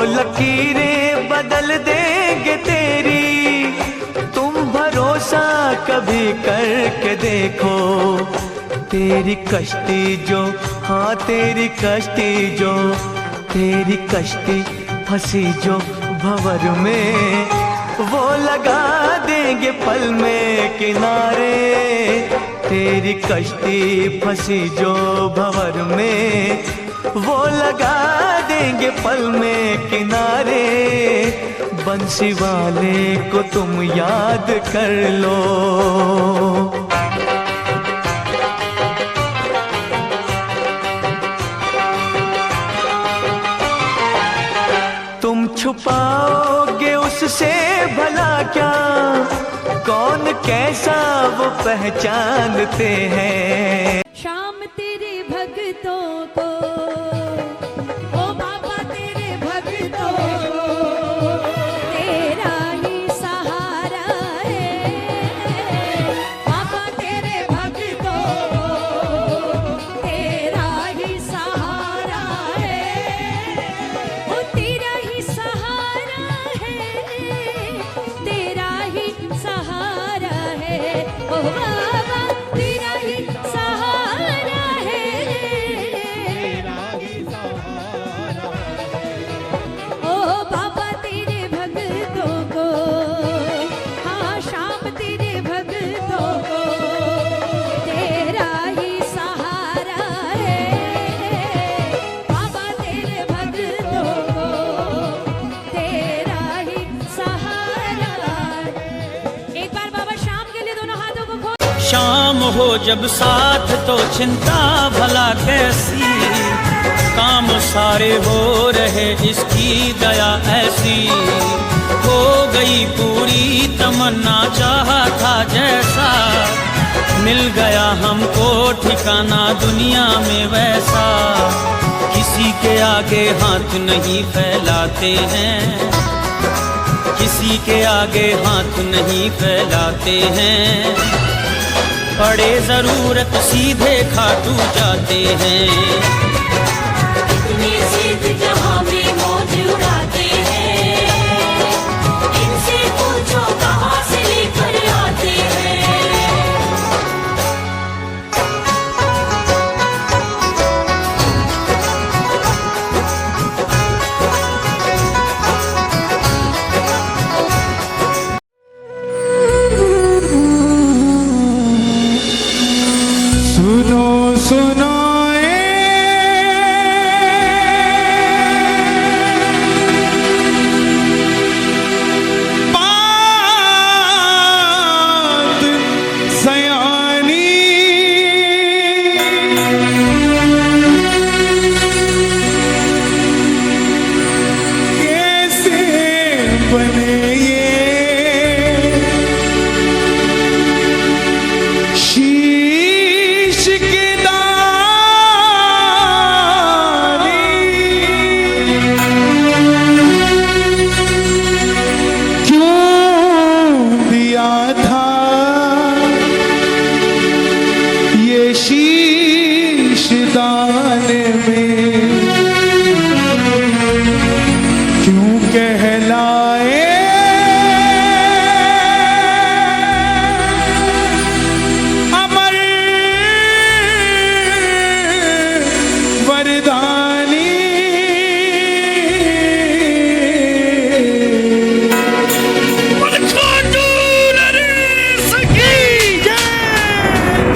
लकीरें बदल देंगे तेरी, तुम भरोसा कभी करके देखो। तेरी कश्ती जो, हाँ तेरी कश्ती जो, तेरी कश्ती फंसी जो भंवर में, वो लगा देंगे पल में किनारे। तेरी कश्ती फंसी जो भंवर में, वो लगा देंगे पल में किनारे। बंसी वाले को तुम याद कर लो। तुम छुपाओगे उससे भला क्या, कौन कैसा वो पहचानते हैं। शाम तेरे भक्तों को, ओ बाबा तेरे भक्तों को तेरा ही सहारा है। बाबा तेरे भक्तों को तेरा ही सहारा है। ओ तेरा ही सहारा है, तेरा ही सहारा है। ओ बाबा तेरा ही सहारा है, तेरा ही सहारा है। ओ बाबा तेरे भक्तों को, हाँ शाम तेरे भक्तों को तेरा ही सहारा है। बाबा तेरे भक्तों को तेरा ही सहारा है। एक बार बाबा शाम के लिए दोनों हाथों को खोल। शाम हो जब साथ तो चिंता भला कैसी, काम सारे हो रहे इसकी दया ऐसी। हो गई पूरी तमन्ना चाहा था जैसा, मिल गया हमको ठिकाना दुनिया में वैसा। किसी के आगे हाथ नहीं फैलाते हैं, किसी के आगे हाथ नहीं फैलाते हैं। पड़े जरूरत सीधे खाटू जाते हैं। इतनी जिद जहाँ में मौज उड़ाते हैं, इनसे पूछो कहाँ से लेकर आते हैं। सुनो सुनो बात सयानी, कैसे बने ये शीश के शीश दाने में क्यों कहलाए अमर वरदानी।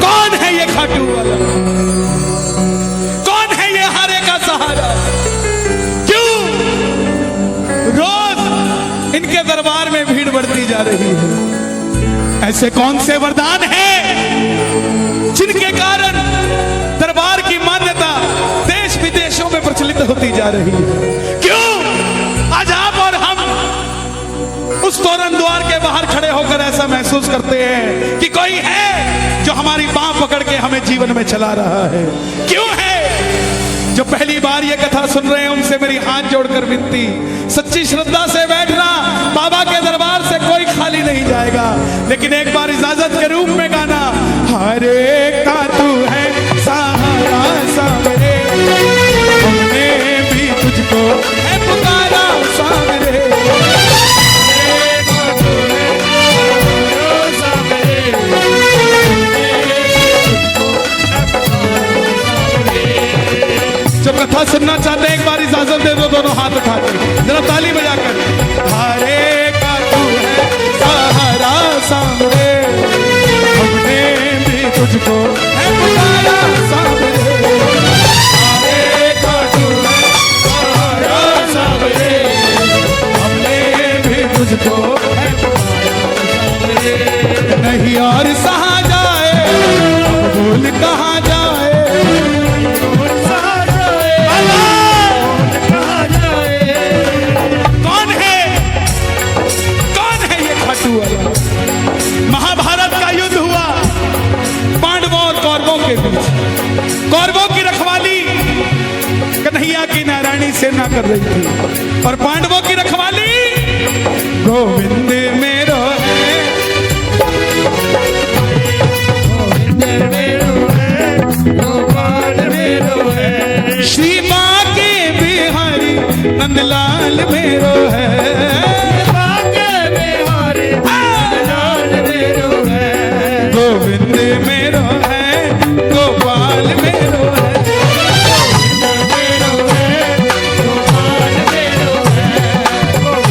कौन है ये खाटू वाला, कौन है ये हारे का सहारा? क्यों रोज इनके दरबार में भीड़ बढ़ती जा रही है? ऐसे कौन से वरदान हैं जिनके कारण दरबार की मान्यता देश विदेशों में प्रचलित होती जा रही है? क्यों आज आप और हम उस तोरण द्वार के बाहर खड़े होकर ऐसा महसूस करते हैं कि कोई है जो हमारी बांह पकड़ के हमें जीवन में चला रहा है? क्यों है जो पहली बार ये कथा सुन रहे हैं उनसे मेरी हाथ जोड़कर विनती, सच्ची श्रद्धा से बैठना, बाबा के दरबार से कोई खाली नहीं जाएगा। लेकिन एक बार इजाजत के रूप में गाना, हरे का तू है सहारा सावरे, हमने भी तुझको है पुकारा। कथा सुनना चाहते हैं, एक बार इजाजत दे दो दोनों हाथ उठाकर, जरा ताली बजाकर। हारे का तू है सहारा सामने, हमने भी तुझको है पुकारा सामने। हारे का तू है सहारा सामने, हमने भी तुझको है पुकारा सामने। नहीं और सहा जाए, अब बोल कहाँ जाए, महाभारत का युद्ध हुआ पांडवों और कौरवों के बीच। कौरवों की रखवाली कन्हैया की नारायणी सेना कर रही थी और पांडवों की रखवाली गोविंद मेरो है, गोविंद मेरो है, गोपाल मेरो है, श्री बांके बिहारी नंदलाल मेरो है, गोविंद मेरो है, गोपाल मेरो है, गोविंद मेरो है, गोपाल मेरो है, गोविंद मेरो है, गोपाल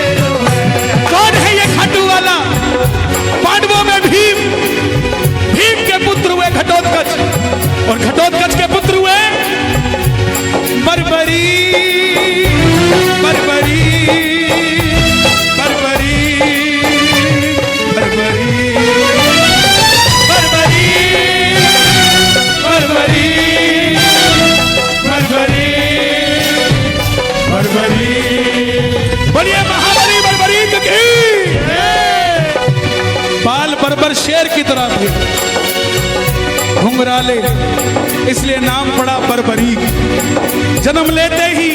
मेरो है। कौन है ये खाटू वाला? पांडवों में भीम, भीम के पुत्र हुए घटोत्कच और घटोत्कच के पुत्र हुए बर्बरी, बर्बरी, बर्बरी, बर्बरी, बर्बरी, बर्बरी, बर्बरी, बर्बरी। बढ़िया महाबली बर्बरी की बाल बर्बर शेर की तरह थे, घुंघराले, इसलिए नाम पड़ा बर्बरी। जन्म लेते ही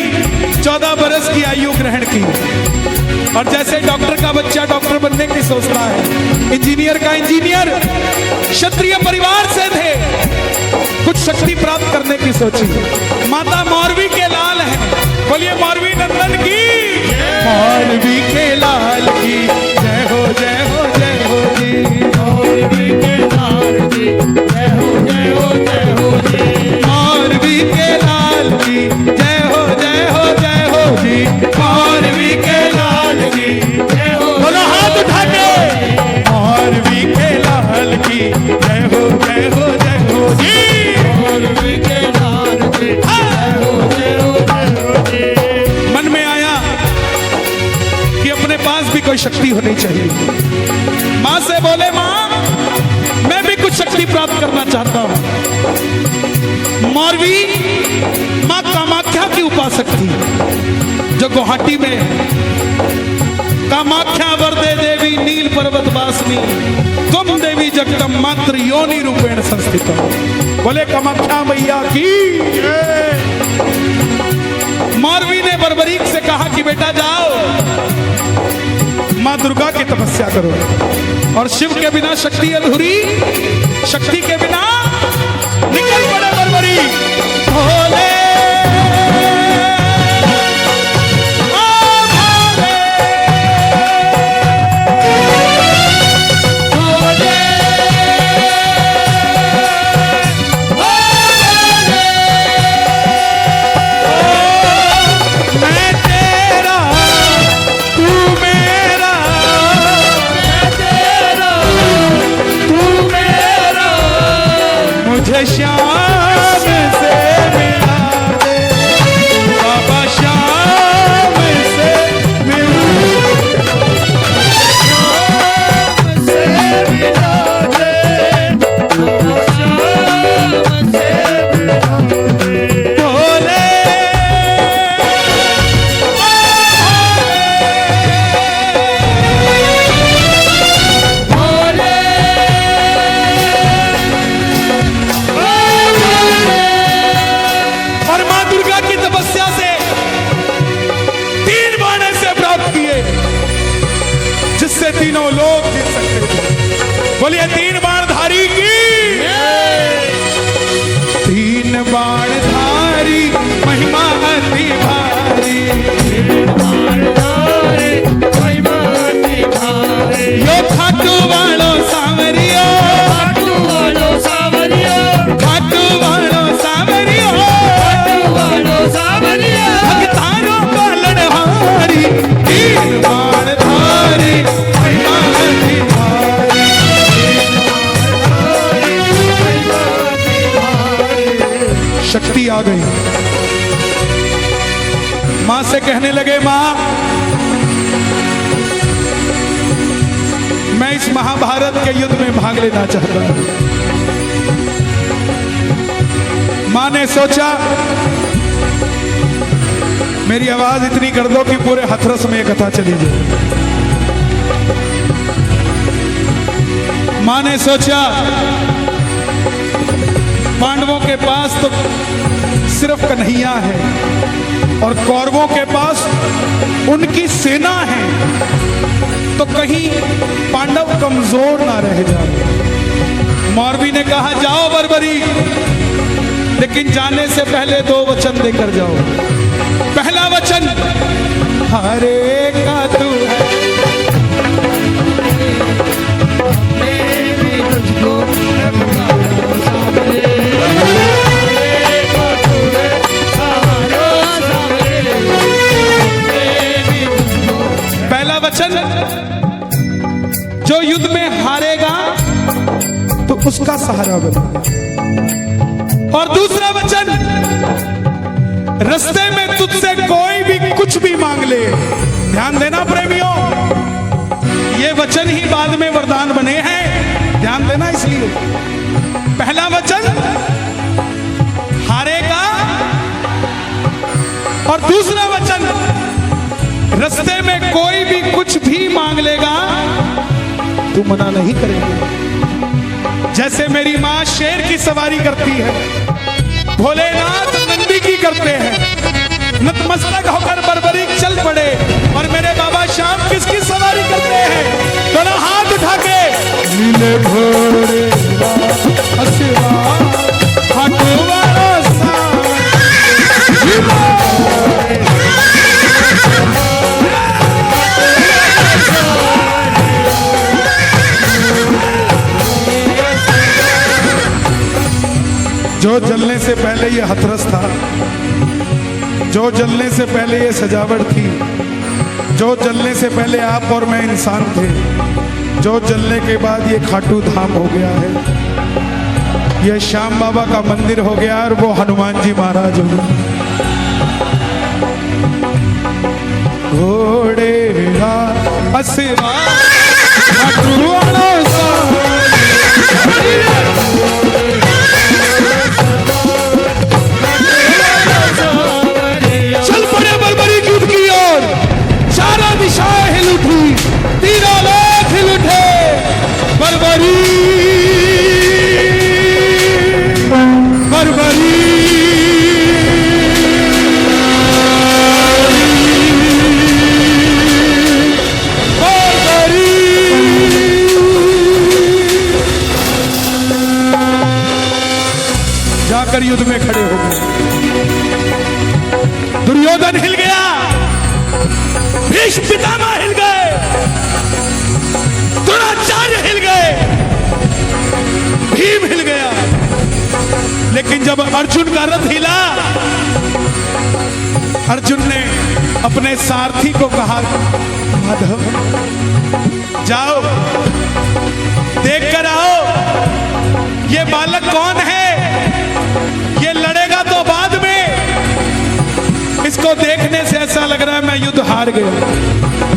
14 बरस की आयु ग्रहण की और जैसे डॉक्टर का बच्चा डॉक्टर बनने की सोचता है, इंजीनियर का इंजीनियर, क्षत्रिय परिवार से थे, कुछ शक्ति प्राप्त करने की सोची। माता मौरवी के लाल है, बोलिए मौरवी नंदन की, मौरवी के लाल की जय हो, जय हो, जय हो जी, मौरवी के लाल की जय हो, जय हो, जय हो जी, मौरवी के लाल की जय हो, जय हो, जय हो जी, मौरवी के लाल की जय हो, दोनों हाथ उठा के, मौरवी के लाल की जय हो, जय हो, जय हो जी, मौरवी के लाल की जय हो, जय हो, जय हो जी। मन में आया कि अपने पास भी कोई शक्ति होनी चाहिए। माँ से बोले, माँ मैं भी कुछ शक्ति प्राप्त करना चाहता हूँ। मौरवी माँ कामाख्या की उपासक थी जो गुवाहाटी में कामाख्या वरदे देवी नील पर्वत वासनी तुम देवी जगदम मात्र योनि रूपेण संस्थित। बोले कामाख्या मैया की। मौरवी ने बर्बरीक से कहा कि बेटा जाओ माँ दुर्गा की तपस्या करो और शिव के बिना शक्ति अधूरी, शक्ति के बिना निकल पड़े बर्बरी। भोले श्याम से गई। मां से कहने लगे, मां मैं इस महाभारत के युद्ध में भाग लेना चाहता हूं। मां ने सोचा मेरी आवाज इतनी कर दो कि पूरे हथरस में कथा चली जाए। मां ने सोचा पांडवों के पास तो सिर्फ कन्हैया है और कौरवों के पास उनकी सेना है, तो कहीं पांडव कमजोर ना रह जाए। मौरवी ने कहा, जाओ बर्बरी, लेकिन जाने से पहले 2 वचन देकर जाओ। पहला वचन, हरे का तू है, पहला वचन, जो युद्ध में हारेगा तो उसका सहारा बनेगा। और दूसरा वचन, रास्ते में तुझसे कोई भी कुछ भी मांग ले। ध्यान देना प्रेमियों, ये वचन ही बाद में वरदान बने हैं, ध्यान देना। इसलिए पहला वचन हारेगा और दूसरा वचन, रास्ते में कोई भी कुछ भी मांग लेगा तू मना नहीं करेगा। जैसे मेरी मां शेर की सवारी करती है, भोलेनाथ नंदी की करते हैं, नतमस्तक होकर बर्बरी चल पड़े। और मेरे बाबा श्याम किसकी सवारी करते हैं? दोनों हाथ उठा के, नीले घोड़े जो जलने से पहले ये हथरस था, जो जलने से पहले ये सजावट थी, जो जलने से पहले आप और मैं इंसान थे, जो जलने के बाद ये खाटू धाम हो गया है, ये श्याम बाबा का मंदिर हो गया और वो हनुमान जी महाराज हो गए। घोड़े का असवा चल पड़े बर्बरी युद्ध की ओर। चारों दिशाएं हिल उठी, तीनों लोग हिल उठे। बर्बरी बर्बरी जाकर युद्ध में खड़े हो गए। दुर्योधन हिल गया, भीष्म पितामह हिल गए, द्रोणाचार्य हिल गए, भीम हिल गया। लेकिन जब अर्जुन का रथ हिला, अर्जुन ने अपने सारथी को कहा, माधव जाओ देख कर आओ ये बालक कौन है, ये लड़ेगा तो बाद में, इसको देखने से ऐसा लग रहा है मैं युद्ध हार गया।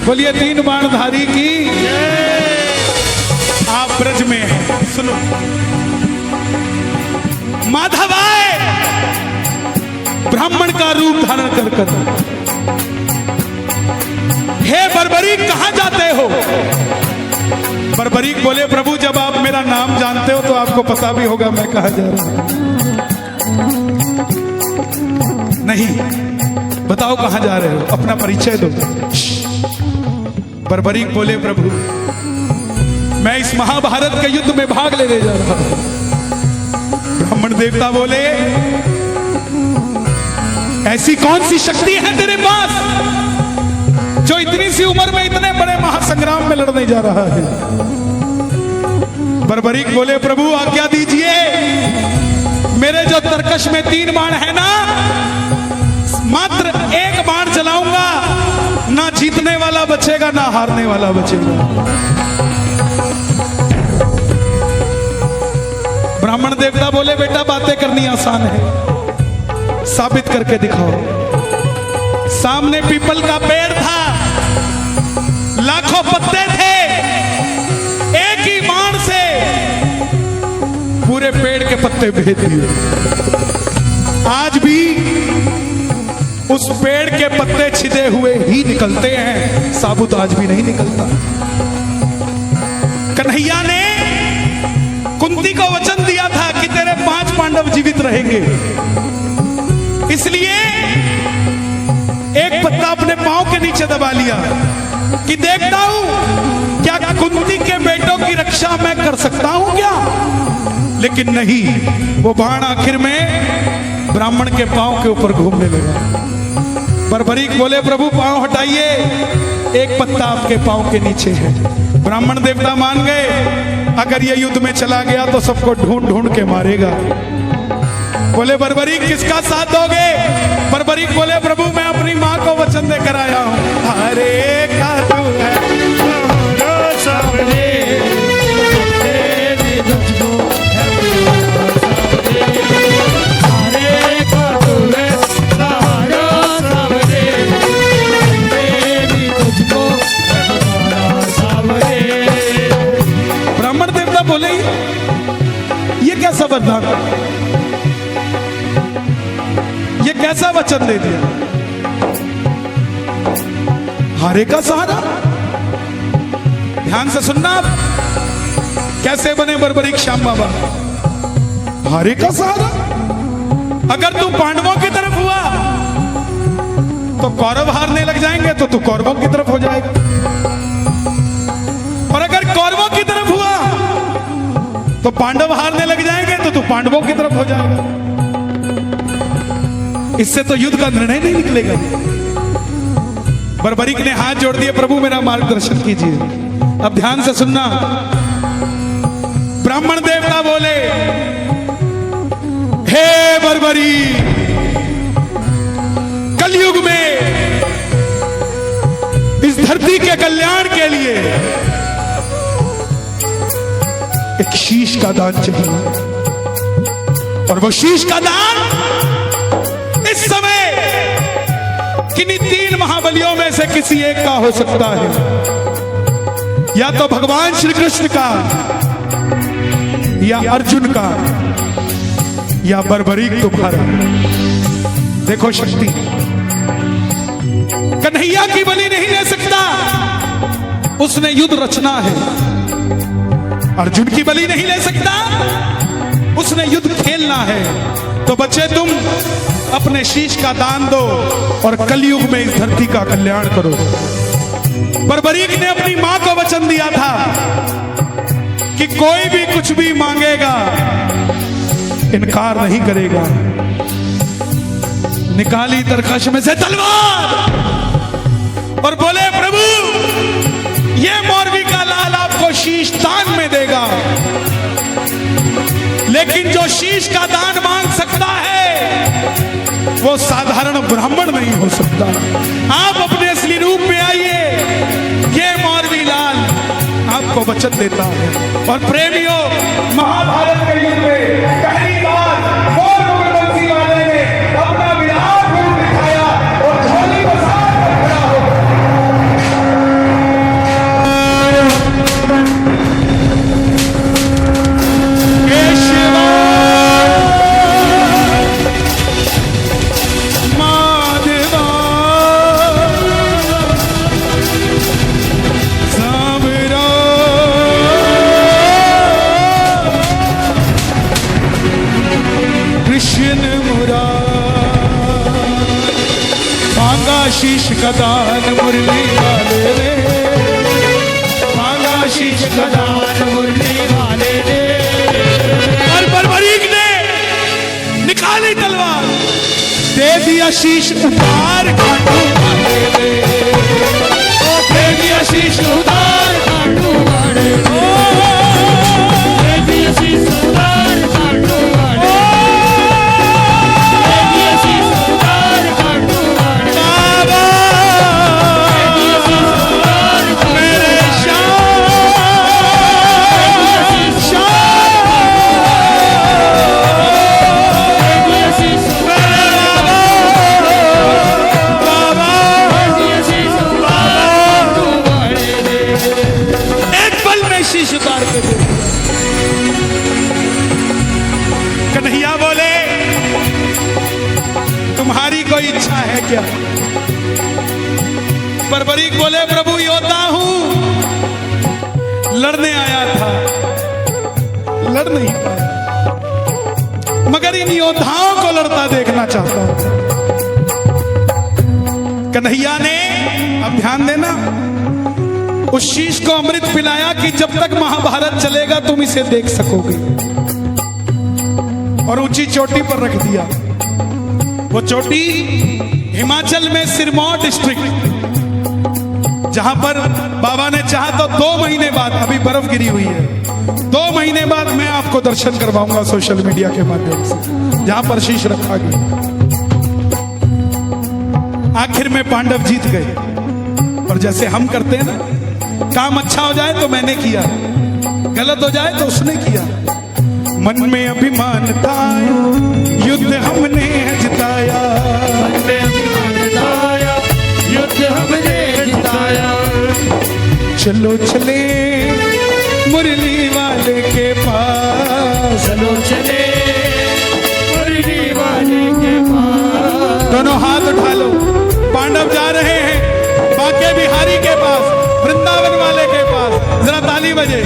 बोलिए 3 बाणधारी की। आप ब्रज में हैं, सुनो। माधव आए ब्राह्मण का रूप धारण कर, हे बर्बरीक कहां जाते हो? बर्बरीक बोले, प्रभु जब आप मेरा नाम जानते हो तो आपको पता भी होगा मैं कहां जा रहा हूं। नहीं, बताओ कहां जा रहे हो, अपना परिचय दो। बर्बरीक बोले, प्रभु मैं इस महाभारत के युद्ध में भाग लेने जा रहा हूं। ब्राह्मण देवता बोले, ऐसी कौन सी शक्ति है तेरे पास जो इतनी सी उम्र में इतने बड़े महासंग्राम में लड़ने जा रहा है? बर्बरीक बोले, प्रभु आज्ञा दीजिए, मेरे जो तरकश में 3 बाण है ना, मात्र 1 बाण चलाऊंगा, ना जीतने वाला बचेगा ना हारने वाला बचेगा। ब्राह्मण देवता बोले, बेटा बातें करनी आसान है, साबित करके दिखाओ। सामने पीपल का पेड़ था, लाखों पत्ते थे, एक ही बाण से पूरे पेड़ के पत्ते भेद दिए। आज भी उस पेड़ के पत्ते छिदे हुए ही निकलते हैं, साबुत आज भी नहीं निकलता। कन्हैया ने कुंती को वचन दिया था कि तेरे 5 पांडव जीवित रहेंगे, इसलिए एक पत्ता अपने पांव के नीचे दबा लिया कि देखता हूं क्या कुंती के बेटों की रक्षा मैं कर सकता हूं क्या। लेकिन नहीं, वो बाण आखिर में ब्राह्मण के पांव के ऊपर घूमने लगा। बर्बरीक बोले प्रभु पांव हटाइए, एक पत्ता आपके पांव के नीचे है। ब्राह्मण देवता मान गए, अगर ये युद्ध में चला गया तो सबको ढूंढ ढूंढ के मारेगा। बोले बर्बरीक किसका साथ दोगे? बर्बरीक बोले प्रभु मैं अपनी माँ को वचन देकर आया हूँ। हरे का तू है सामने, ब्राह्मण देवता बोले ये कैसा वरदान, ये कैसा वचन दे दिया? हारे का सहारा। ध्यान से सुनना आप, कैसे बने बर्बरीक श्याम बाबा। हारे का सहारा, अगर तू पांडवों की तरफ हुआ तो कौरव हारने लग जाएंगे तो तू कौरवों की तरफ हो जाएगा, और अगर कौरवों की तरफ हुआ तो पांडव हारने लग जाएंगे तो तू पांडवों की तरफ हो जाएगा। इससे तो युद्ध का निर्णय नहीं निकलेगा। बर्बरीक ने हाथ जोड़ दिए, प्रभु मेरा मार्गदर्शन कीजिए। अब ध्यान से सुनना, ब्राह्मण देवता बोले हे बर्बरीक, कलयुग में इस धरती के कल्याण के लिए एक शीश का दान चाहिए, और वो शीश का दान इस समय किन्हीं 3 महाबलियों में से किसी एक का हो सकता है, या तो भगवान श्री कृष्ण का, या अर्जुन का, या बर्बरीक तुम्हारा। देखो शक्ति, कन्हैया की बलि नहीं ले सकता, उसने युद्ध रचना है। अर्जुन की बलि नहीं ले सकता, उसने युद्ध खेलना है। तो बच्चे तुम अपने शीश का दान दो और कलयुग में इस धरती का कल्याण करो। बर्बरीक ने अपनी मां को वचन दिया था कि कोई भी कुछ भी मांगेगा इनकार नहीं करेगा। निकाली तरकश में से तलवार और बोले प्रभु ये मौरवी का लाल आपको शीश दान में देगा, लेकिन जो शीश का दान मांग सकता है वो साधारण ब्राह्मण नहीं हो सकता। आप अपने असली रूप में आइए, ये मौरवी लाल आपको वचन देता है। और प्रेमियों, महाभारत के युद्ध में पहली बार बंसी वाले ने अपना विराट रूप दिखाया और झोली को साथ खड़ा हो शीश का दान मुरली वाले ने, मांगा शीश का दान मुरली वाले ने। और बर्बरीक ने निकाली तलवार, दे दिया शीश उतार काटू वाले ने, दे दिया शीश उतार काटू वाले ने, दे दिया शीश उतार काटू वाले ने, दे दिया शीश उतार काटू वाले ने। इच्छा है क्या? बर्बरीक बोले प्रभु योद्धा हूं, लड़ने आया था, लड़ नहीं पाया, मगर इन योद्धाओं को लड़ता देखना चाहता हूं। कन्हैया ने, अब ध्यान देना, उस शीश को अमृत पिलाया कि जब तक महाभारत चलेगा तुम इसे देख सकोगे, और ऊंची चोटी पर रख दिया। वो चोटी हिमाचल में सिरमौर डिस्ट्रिक्ट, जहां पर बाबा ने चाहा तो 2 महीने बाद, अभी बर्फ गिरी हुई है, 2 महीने बाद मैं आपको दर्शन करवाऊंगा सोशल मीडिया के माध्यम से, जहां पर शीश रखा गया। आखिर में पांडव जीत गए, और जैसे हम करते हैं ना, काम अच्छा हो जाए तो मैंने किया, गलत हो जाए तो उसने किया। मन में अभिमान था, युद्ध हमने जिताया, युद्ध हमने जिताया। चलो चले मुरली वाले के पास, चलो चले मुरली वाले के पास। दोनों हाथ उठा लो। पांडव जा रहे हैं बांके बिहारी के पास, वृंदावन वाले के पास, जरा ताली बजे।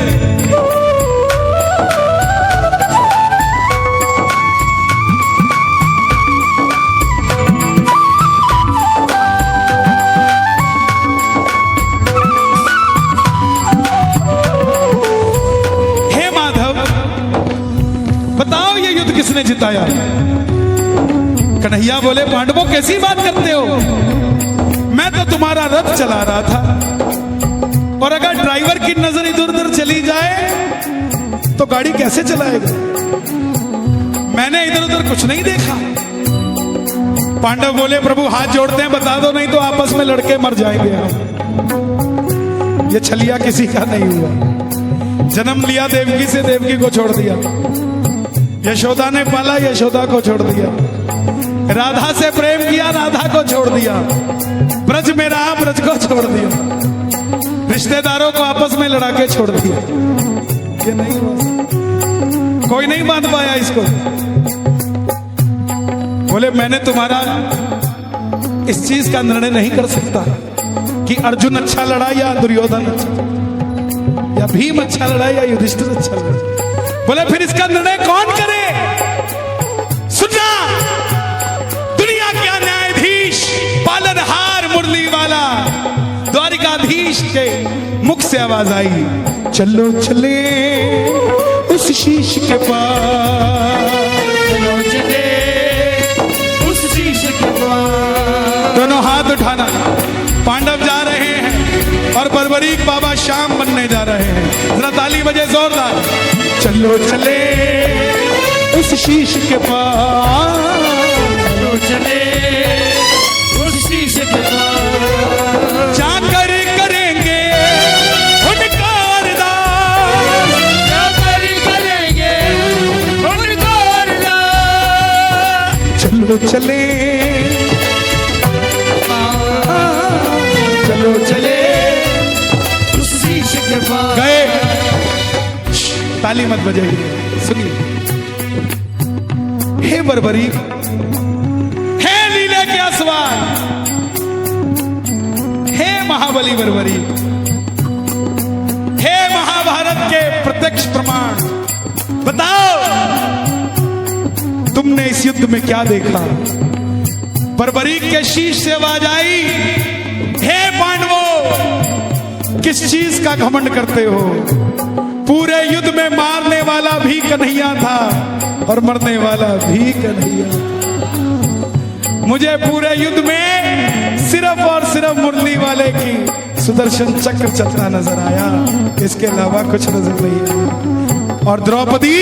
हे माधव, बताओ ये युद्ध किसने जिताया? कन्हैया बोले पांडवों कैसी बात करते हो, मैं तो तुम्हारा रथ चला रहा था, और अगर ड्राइवर की नजर इधर उधर चली जाए तो गाड़ी कैसे चलाएगा? मैंने इधर उधर कुछ नहीं देखा। पांडव बोले प्रभु हाथ जोड़ते हैं, बता दो नहीं तो आपस में लड़के मर जाएंगे। ये छलिया किसी का नहीं हुआ। जन्म लिया देवकी से, देवकी को छोड़ दिया। यशोदा ने पाला, यशोदा को छोड़ दिया। राधा से प्रेम किया, राधा को छोड़ दिया। ब्रज में रहा, ब्रज को छोड़ दिया। रिश्तेदारों को आपस में लड़ा के छोड़ दिया। ये नहीं हुआ, कोई नहीं बांध पाया इसको। बोले मैंने तुम्हारा इस चीज का निर्णय नहीं कर सकता कि अर्जुन अच्छा लड़ा या दुर्योधन अच्छा, या भीम अच्छा लड़ा या युधिष्ठिर अच्छा लड़ा। बोले फिर इसका निर्णय कौन करे? सुनना, दुनिया का न्यायाधीश, पालनहार, मुरली वाला, द्वारिकाधीश के मुख से आवाज आई, चलो चले उस शीश के पास, चलो चले उस शीश के पास। दोनों हाथ उठाना। पांडव जा रहे हैं और बर्बरीक बाबा शाम बनने जा रहे हैं। जरा ताली बजे जोरदार। चलो चले उस शीश के पास, चलो चले उस शीश के पास। जाकर करेंगे उनका अरदास, जाकर करेंगे उनका अरदास। चलो चले, चलो चले उस शीश के पास। गए। ताली मत बजाइए, सुनिए। हे बर्बरीक, हे लीला के आसवान, हे महाबली बर्बरीक, हे महाभारत के प्रत्यक्ष प्रमाण, बताओ तुमने इस युद्ध में क्या देखा? बर्बरीक के शीश से आवाज आई, हे पांडवों, किस चीज का घमंड करते हो? पूरे युद्ध में मारने वाला भी कन्हैया था और मरने वाला भी कन्हैया। मुझे पूरे युद्ध में सिर्फ और सिर्फ मुरली वाले की सुदर्शन चक्र चलता नजर आया, इसके अलावा कुछ नजर नहीं आया। और द्रौपदी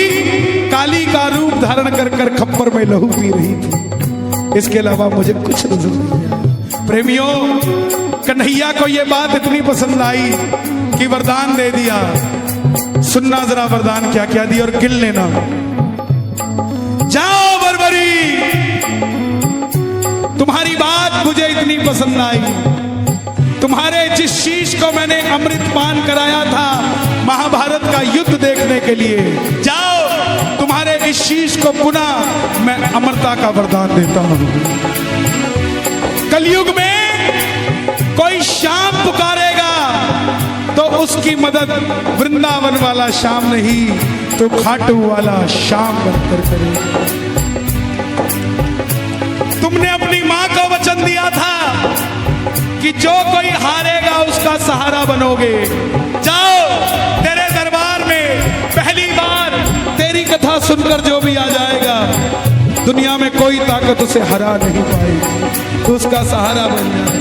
काली का रूप धारण कर कर खप्पर में लहू पी रही थी, इसके अलावा मुझे कुछ नजर नहीं आया। प्रेमियों, कन्हैया को यह बात इतनी पसंद आई कि वरदान दे दिया। सुनना जरा वरदान क्या क्या दिया और गिन लेना। जाओ बर्बरी, तुम्हारी बात मुझे इतनी पसंद आई, तुम्हारे जिस शीश को मैंने अमृत पान कराया था महाभारत का युद्ध देखने के लिए, जाओ तुम्हारे इस शीश को पुनः मैं अमरता का वरदान देता हूं। कलयुग में कोई श्याम पुकारेगा तो उसकी मदद वृंदावन वाला श्याम नहीं तो खाटू वाला श्याम बनकर करेगा। तुमने अपनी मां को वचन दिया था कि जो कोई हारेगा उसका सहारा बनोगे। जाओ, तेरे दरबार में पहली बार तेरी कथा सुनकर जो भी आ जाएगा दुनिया में कोई ताकत उसे हरा नहीं पाएगी, तो उसका सहारा बन जाए।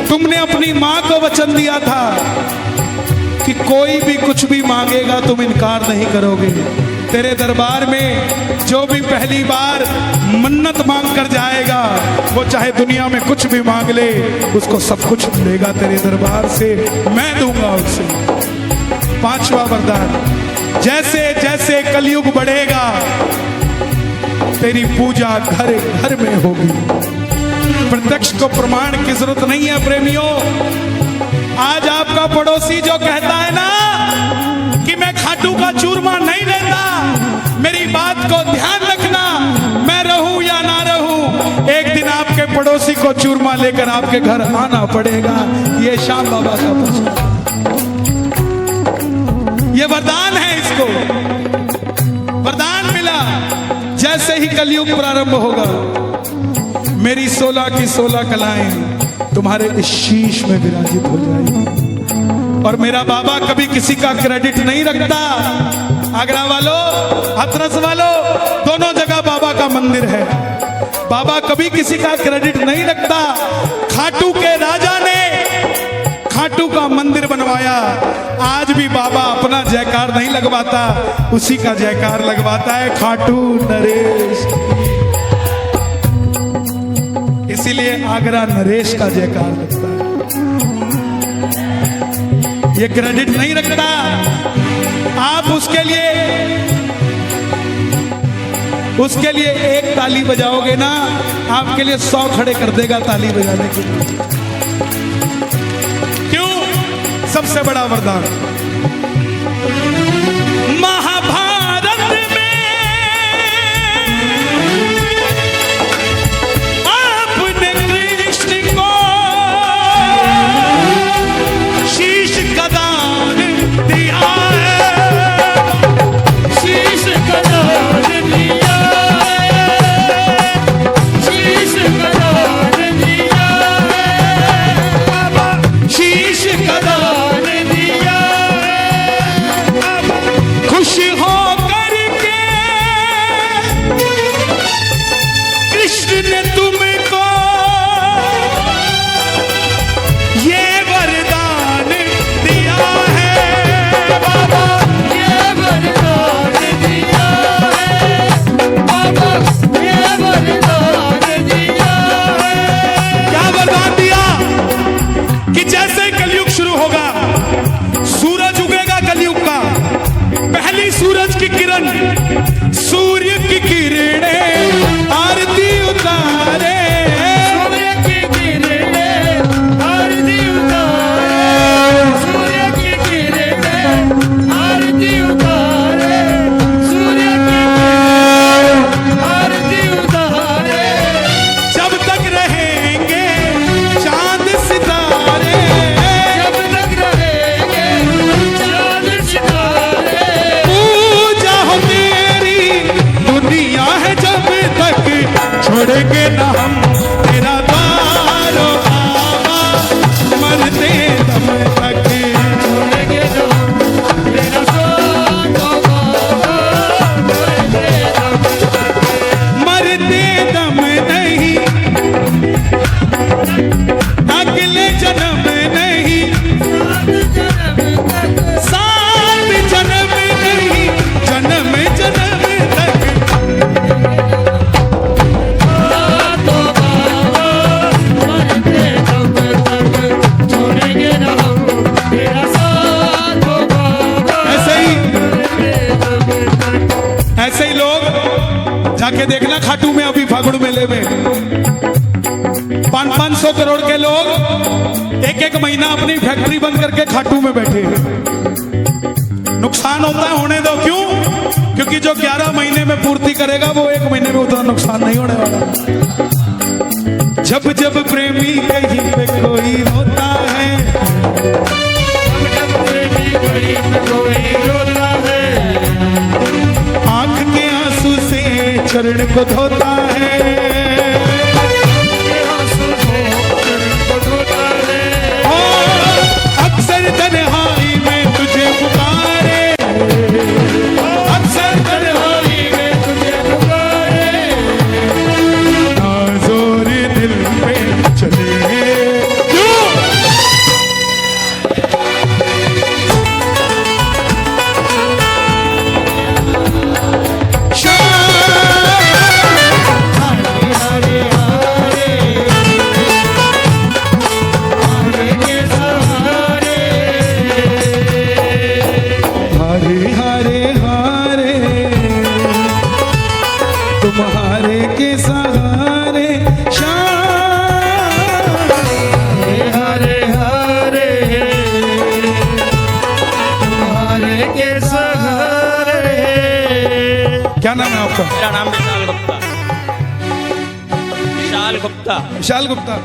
तुमने अपनी मां को वचन दिया था कि कोई भी कुछ भी मांगेगा तुम इनकार नहीं करोगे। तेरे दरबार में जो भी पहली बार मन्नत मांग कर जाएगा वो चाहे दुनिया में कुछ भी मांग ले उसको सब कुछ मिलेगा तेरे दरबार से, मैं दूंगा उसे। पांचवा वरदान, जैसे जैसे कलयुग बढ़ेगा तेरी पूजा घर घर में होगी। प्रत्यक्ष को प्रमाण की जरूरत नहीं है प्रेमियों। आज आपका पड़ोसी जो कहता है ना कि मैं खाटू का चूरमा नहीं लेता, मेरी बात को ध्यान रखना, मैं रहूं या ना रहूं, एक दिन आपके पड़ोसी को चूरमा लेकर आपके घर आना पड़ेगा। ये श्याम बाबा का प्रसाद, ये वरदान है। इसको वरदान मिला जैसे ही कलयुग प्रारंभ होगा मेरी 16 की 16 कलाएं तुम्हारे इस शीश में विराजित हो जाएगी। और मेरा बाबा कभी किसी का क्रेडिट नहीं रखता। आगरा वालों, हाथरस वालों, दोनों जगह बाबा का मंदिर है। बाबा कभी किसी का क्रेडिट नहीं रखता। खाटू के राजा ने खाटू का मंदिर बनवाया, आज भी बाबा अपना जयकार नहीं लगवाता, उसी का जयकार लगवाता है खाटू नरेश। इसीलिए आगरा नरेश का जयकार लगता है, ये क्रेडिट नहीं रखता। आप उसके लिए एक ताली बजाओगे ना, आपके लिए 100 खड़े कर देगा ताली बजाने के लिए। क्यों? सबसे बड़ा वरदान महाभारत में आपने कृष्ण को शीश का दान दिया है, शीश का दान दिया है, शीश का दान दिया है, शीश का दान दिया है। खुश हो करके कृष्ण ने तुमको ये वरदान दिया है बाबा, ये वरदान दिया है बाबा, ये वरदान दिया है। क्या वरदान दिया? कि जैसे कलयुग शुरू होगा, सूरज उगेगा कलयुग का, पहली सूरज की किरण, सूर्य की किरणें आरती उतारे, सूर्य की किरणें आरती उतारे, सूर्य की किरणें आरती उतारे, सूर्य की किरणें आरती उतारे। जब तक रहेंगे चांद सितारे, जब तक रहेंगे चांद सितारे, पूजा हो तेरी दुनिया है जब तक, छोड़ेंगे ना हम तेरा द्वार ओ बाबा, मरते दम तक, छोड़ेंगे ना हम तेरा द्वार ओ बाबा, मरते दम नहीं, अगले जन्म नहीं, सात जन्म नहीं, जन्म जन्म तक, ऐसे ही लोग जाके देखना खाटू में अभी फागुड़ मेले में 500 करोड़ के लोग एक एक महीना अपनी फैक्ट्री बंद करके खाटू में बैठे हैं। नुकसान होता है, होने दो। क्यों? क्योंकि जो 11 महीने में पूर्ति करेगा वो 1 महीने में उतना नुकसान नहीं होने वाला। जब जब प्रेमी कहीं पे कोई होता है, जब प्रेमी कहीं पे कोई रोता है, आंख के आंसू से चरण को धोता है, ये आंसू को चरण को धोता है, और अक्सर तन्हाई में तुझे पुकारे, अक्सर तन्हाई में तुझे पुकारे, नाज़ोर दिल पे चले क्यों? हारे हारे हारे के सहारे, हारे हारे हारे तुम्हारे के सहारे शाम। हारे हारे तुम्हारे के सहारे। क्या नाम है आपका? मेरा नाम विशाल गुप्ता। विशाल गुप्ता, विशाल गुप्ता।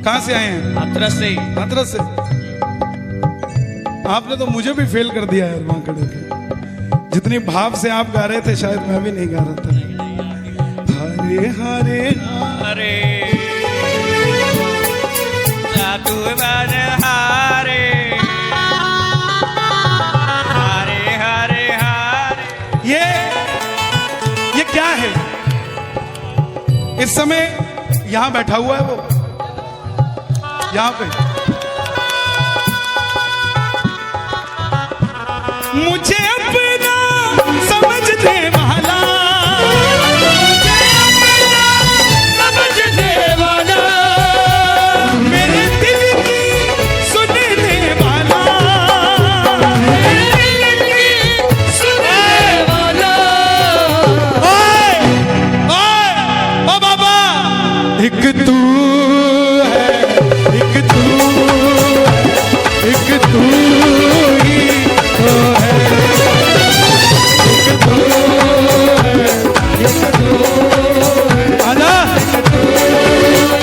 कहाँ से आए हैं? हाथरस से। हाथरस से। आपने तो मुझे भी फेल कर दिया यार वहां खड़े के। जितनी भाव से आप गा रहे थे शायद मैं भी नहीं गा रहा था। हारे हारे अरे जादू बन हारे, हारे हारे हारे। ये क्या है? इस समय यहां बैठा हुआ है वो, यहां पे। मुझे अपना समझने वाला, समझने वाला, मेरे दिल की सुनने वाला, सुनने वाला, ओए ओए ओ बाबा, एक तू है, एक तू है, एक तू ही तो है, एक तू है, एक तू है। आजा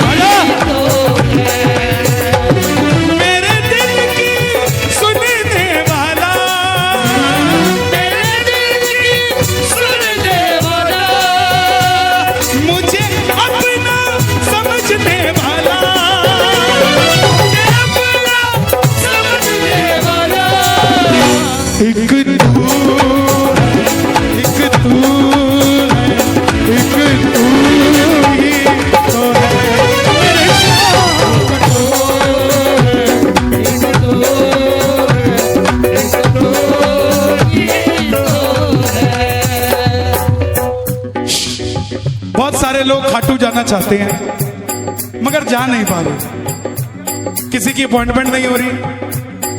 आजा, मेरे दिल की सुनने वाला, मेरे दिल की सुनने वाला, मुझे अपना समझने वाला, मुझे अपना समझने वाला, एक तू है, एक तू है, एक तू ही तो है। मेरे शाम बहुत सारे लोग खाटू जाना चाहते हैं मगर जा नहीं पा रहे। किसी की अपॉइंटमेंट नहीं हो रही,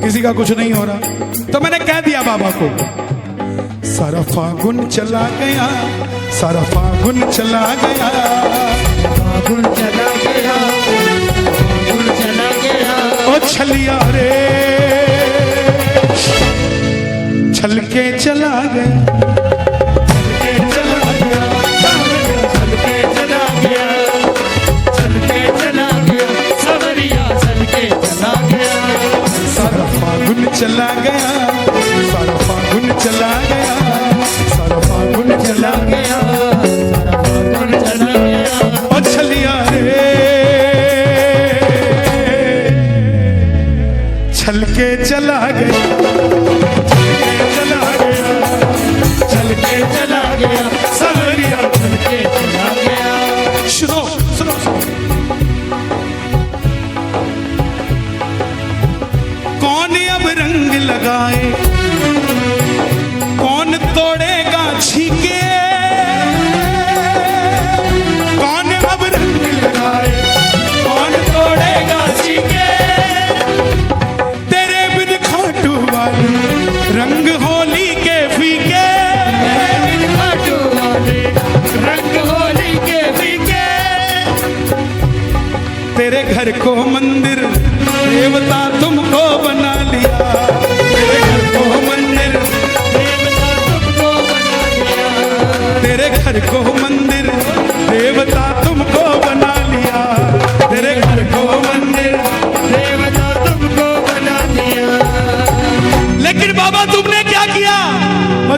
किसी का कुछ नहीं हो रहा। तो मैंने कह दिया बाबा को, सारा फागुन चला गया, सारा फागुन चला गया, फागुन चला गया, फागुन चला गया, ओ छलिया रे छल के चला गया, चला गया, चल के चला गया, चल के चला गया, सवरिया चल के चला गया, सारा फागुन चला गया, सारा फागुन चला गया, सारा फागुन चला गया, फागुन चला गया, ओ छलिया रे छल के चला गया, चला गया, चल के चला गया, सवरिया चल के चला गया। सुनो सुनो सुनो, कौन अब रंग लगाए, कौन तोड़ेगा छीके, कौन अब रंग लगाए, कौन तोड़ेगा छीके, तेरे बिन खाटू वाली रंग होली के फीके, खाटू वाले रंग होली के फीके, तेरे घर को मंदिर देवता तुमको बना लिया, तेरे घर को मंदिर देवता तुमको बना दिया, तेरे घर को मंदिर देवता तुमको बना लिया,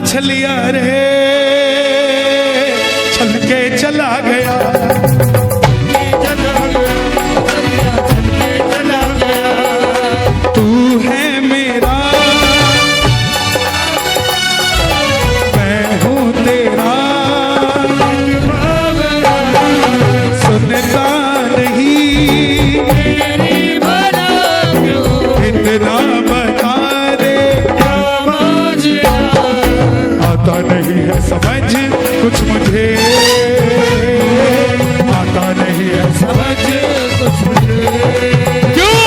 मछलियां रे चल के चला गया, चला गया, चला गया। तू है मेरा मैं हूँ तेरा, सुनता नहीं मेरी भला क्यों इतना बता दे, मांझिया। आता नहीं है समझ कुछ मुझे, आता नहीं है समझ कुछ मुझे क्यों।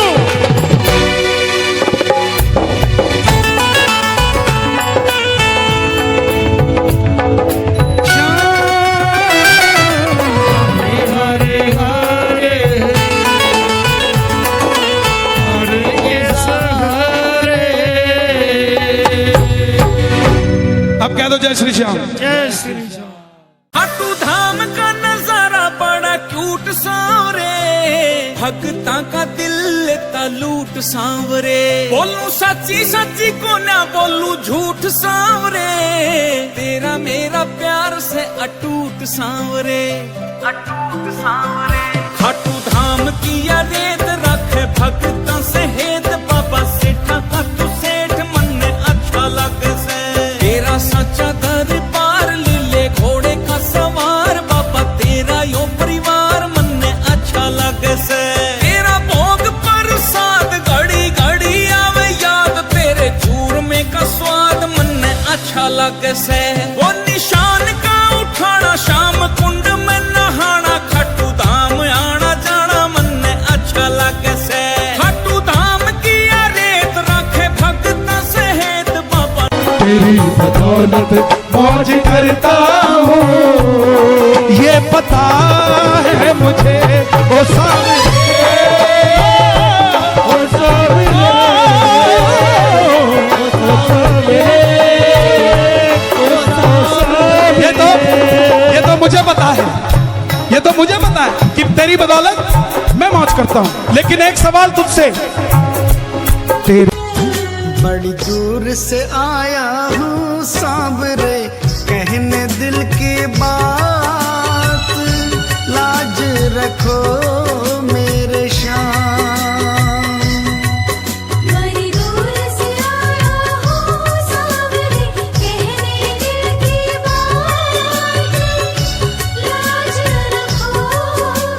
हरे हरे हरे ये सहारे। अब कह दो जय श्री श्याम। जय श्री राम। खाटू धाम का नजारा बड़ा क्यूट सांवरे, भक्ता का दिल लेता लूट सांवरे, बोलूं सच्ची सच्ची को ना बोलूं झूठ सांवरे, तेरा मेरा प्यार से अटूट सांवरे, अटूट सांवरे। खाटू धाम की या रेत रखे भक्ता से हेत, बाबा सेठा का तू सेठ मन ने अच्छा लगे से, तेरा सच्चा दरबार लीले घोड़े का सवार, बाबा तेरा यो परिवार मन ने अच्छा लगे से, तेरा भोग प्रसाद घड़ी घड़ी आवे याद, तेरे चूरमे का स्वाद मन ने अच्छा लगे से, वो निशान का उठाना शाम कुंड में नहाना, खाटू धाम आना जाना मन ने अच्छा लगे से, खाटू धाम की रेत रखे भक्ता से हेत, बाबा तेरी बदौलत मौज करता हूँ, ये पता है मुझे ओ सामने, ओ सावरे, ओ सावरे, ओ सावरे। ये तो मुझे पता है, ये तो मुझे पता है कि तेरी बदौलत मैं मौज करता हूँ, लेकिन एक सवाल तुझसे, तेरी बड़ी दूर से आया हूँ सांवरे, कहने दिल की बात, लाज रखो मेरे श्याम। बड़ी दूर से आया हूँ सांवरे, कहने दिल की बात, लाज रखो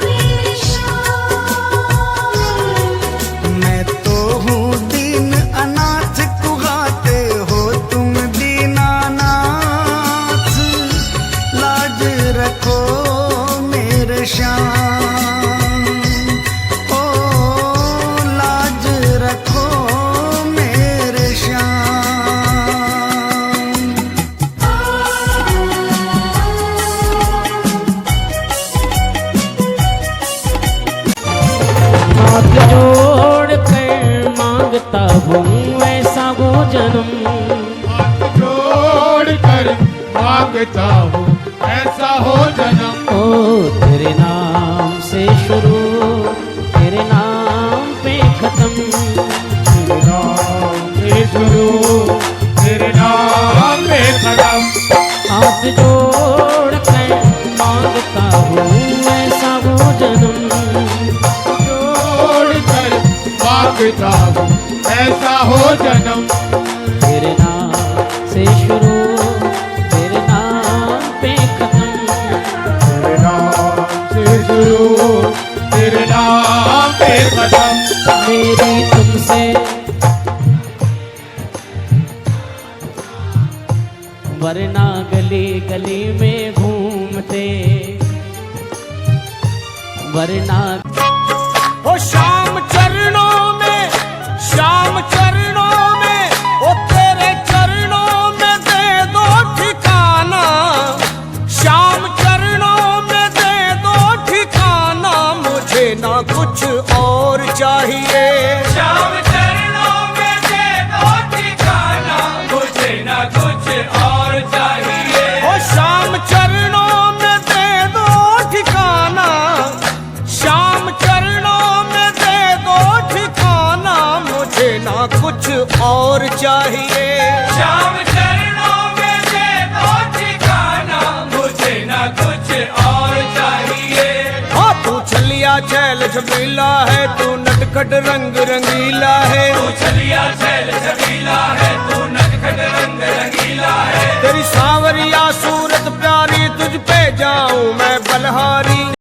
मेरे श्याम। मैं तो हूँ दीन अनाथ, कुहाते हो तुम दीनानाथ, लाज रखो मेरे श्याम, ओ लाज रखो मेरे श्याम। हाथ जोड़ कर मांगता हूँ ऐसा वो जन्म, जोड़ कर मांगता हूँ ऐसा हो जन्म, ओ तेरे नाम से शुरू तेरे नाम पे खत्म, तेरे नाम से शुरू तेरे नाम पे खत्म। हाथ जोड़ कर मांगता हूँ ऐसा वो जन्म, जोड़ कर मांगता हूँ ऐसा हो जन्म, तेरे नाम से शुरू तेरे नाम पे खत्म, तेरे नाम से शुरू तेरे नाम पे खत्म। मेरी तुमसे वरना गली गली में घूमते, वरना ओ श्याम चरणों में, श्याम चरणों में, ओ तेरे चरणों में दे दो ठिकाना, श्याम चरणों में दे दो ठिकाना, मुझे ना कुछ और चाहिए, श्याम चरणों में दे दो ठिकाना, मुझे ना कुछ और चाहिए, ओ श्याम चरणों में दे दो ठिकाना, श्याम चरणों में दे दो ठिकाना, मुझे ना कुछ और चाहिए, श्याम चरणों में छबीला है, तू नटखट रंग रंगीला है। तू छलिया छैल छबीला है, तू नटखट रंग रंगीला है। तेरी सांवरिया सूरत प्यारी, तुझ पे जाऊं मैं बलहारी।